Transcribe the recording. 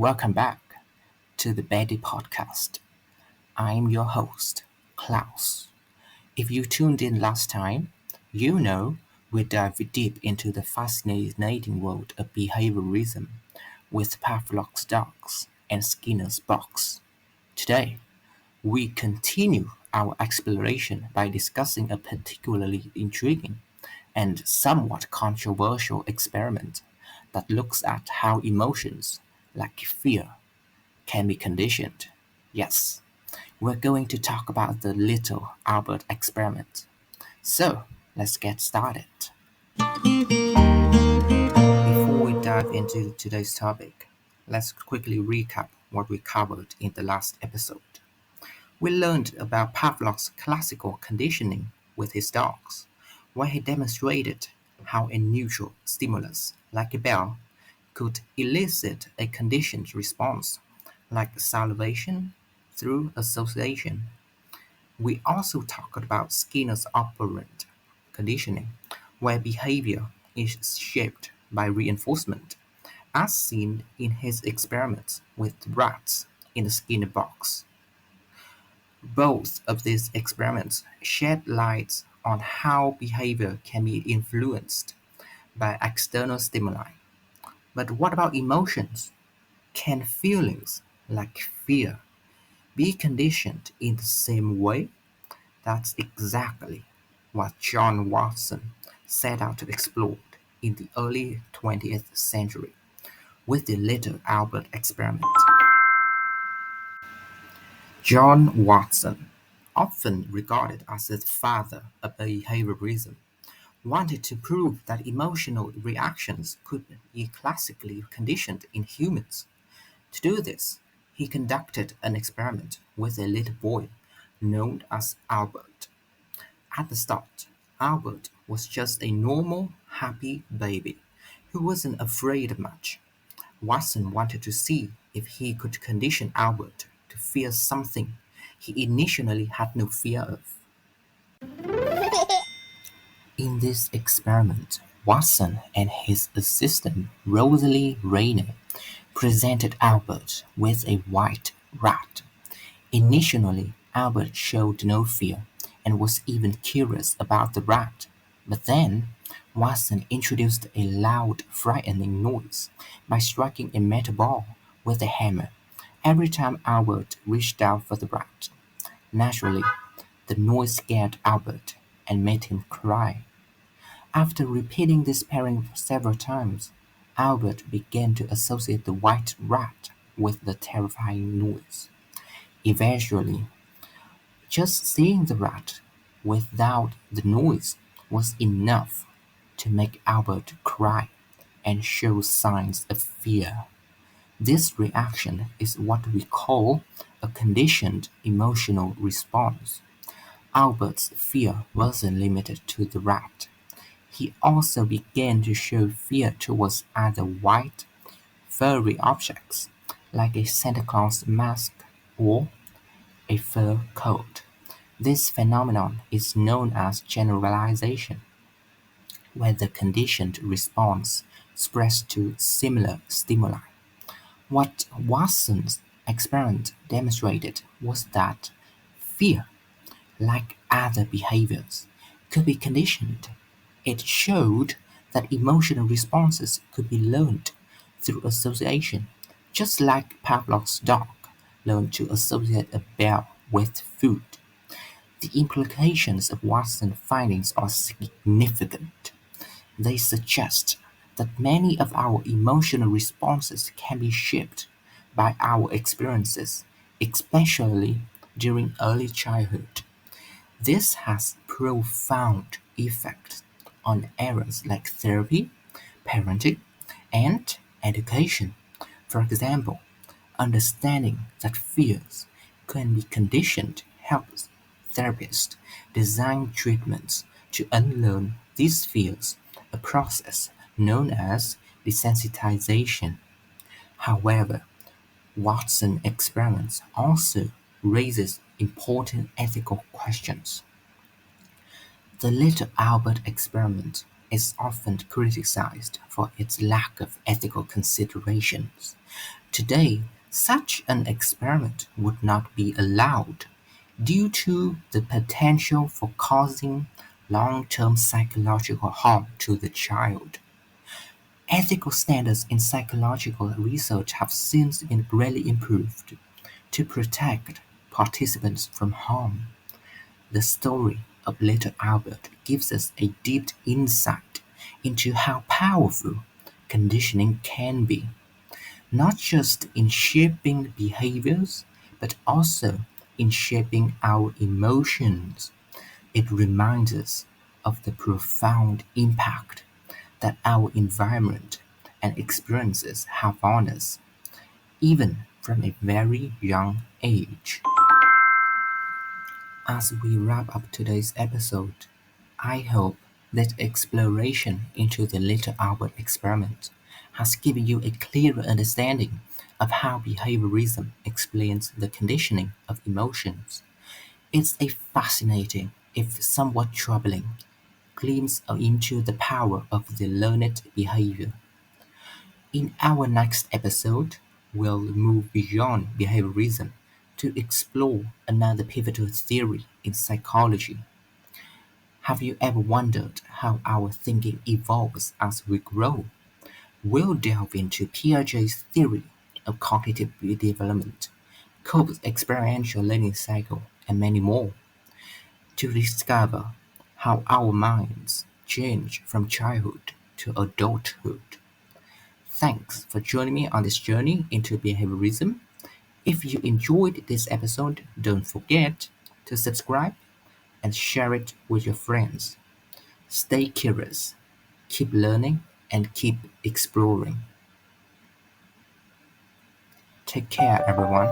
Welcome back to the Betty Podcast. I'm your host, Klaus. If you tuned in last time, you know we dive deep into the fascinating world of behaviorism with Pavlov's dogs and Skinner's box. Today, we continue our exploration by discussing a particularly intriguing and somewhat controversial experiment that looks at how emotions, like fear, can be conditioned. Yes, we're going to talk about the little Albert experiment. So, let's get started. Before we dive into today's topic, let's quickly recap what we covered in the last episode. We learned about Pavlov's classical conditioning with his dogs, where he demonstrated how a neutral stimulus, like a bell, could elicit a conditioned response, like salivation, through association. We also talked about Skinner's operant conditioning, where behavior is shaped by reinforcement, as seen in his experiments with rats in the Skinner box. Both of these experiments shed light on how behavior can be influenced by external stimuli. But what about emotions? Can feelings like fear be conditioned in the same way? That's exactly what John Watson set out to explore in the early 20th century with the Little Albert experiment. John Watson, often regarded as the father of behaviorism, wanted to prove that emotional reactions could be classically conditioned in humans. To do this, he conducted an experiment with a little boy known as Albert. At the start, Albert was just a normal, happy baby who wasn't afraid much. Watson wanted to see if he could condition Albert to fear something he initially had no fear of. In this experiment, Watson and his assistant Rosalie Rayner presented Albert with a white rat. Initially, Albert showed no fear and was even curious about the rat, but then Watson introduced a loud, frightening noise by striking a metal ball with a hammer every time Albert reached out for the rat. Naturally, the noise scared Albert and made him cry. After repeating this pairing several times, Albert began to associate the white rat with the terrifying noise. Eventually, just seeing the rat without the noise was enough to make Albert cry and show signs of fear. This reaction is what we call a conditioned emotional response. Albert's fear wasn't limited to the rat. He also began to show fear towards other white, furry objects, like a Santa Claus mask or a fur coat. This phenomenon is known as generalization, where the conditioned response spreads to similar stimuli. What Watson's experiment demonstrated was that fear, like other behaviors, could be conditioned. It showed that emotional responses could be learned through association, just like Pavlov's dog learned to associate a bell with food. The implications of Watson's findings are significant. They suggest that many of our emotional responses can be shaped by our experiences, especially during early childhood. This has profound effects on areas like therapy, parenting, and education. For example, understanding that fears can be conditioned helps therapists design treatments to unlearn these fears, a process known as desensitization. However, Watson experiments also raises important ethical questions. The Little Albert experiment is often criticized for its lack of ethical considerations. Today, such an experiment would not be allowed due to the potential for causing long-term psychological harm to the child. Ethical standards in psychological research have since been greatly improved to protect participants from harm. The story of little Albert gives us a deep insight into how powerful conditioning can be, not just in shaping behaviors, but also in shaping our emotions. It reminds us of the profound impact that our environment and experiences have on us, even from a very young age. As we wrap up today's episode, I hope that exploration into the Little Albert experiment has given you a clearer understanding of how behaviorism explains the conditioning of emotions. It's a fascinating, if somewhat troubling, glimpse into the power of the learned behavior. In our next episode, we'll move beyond behaviorism to explore another pivotal theory in psychology. Have you ever wondered how our thinking evolves as we grow? We'll delve into Piaget's theory of cognitive development, Cope's experiential learning cycle, and many more to discover how our minds change from childhood to adulthood. Thanks for joining me on this journey into behaviorism. If you enjoyed this episode, don't forget to subscribe and share it with your friends. Stay curious, keep learning, and keep exploring. Take care, everyone.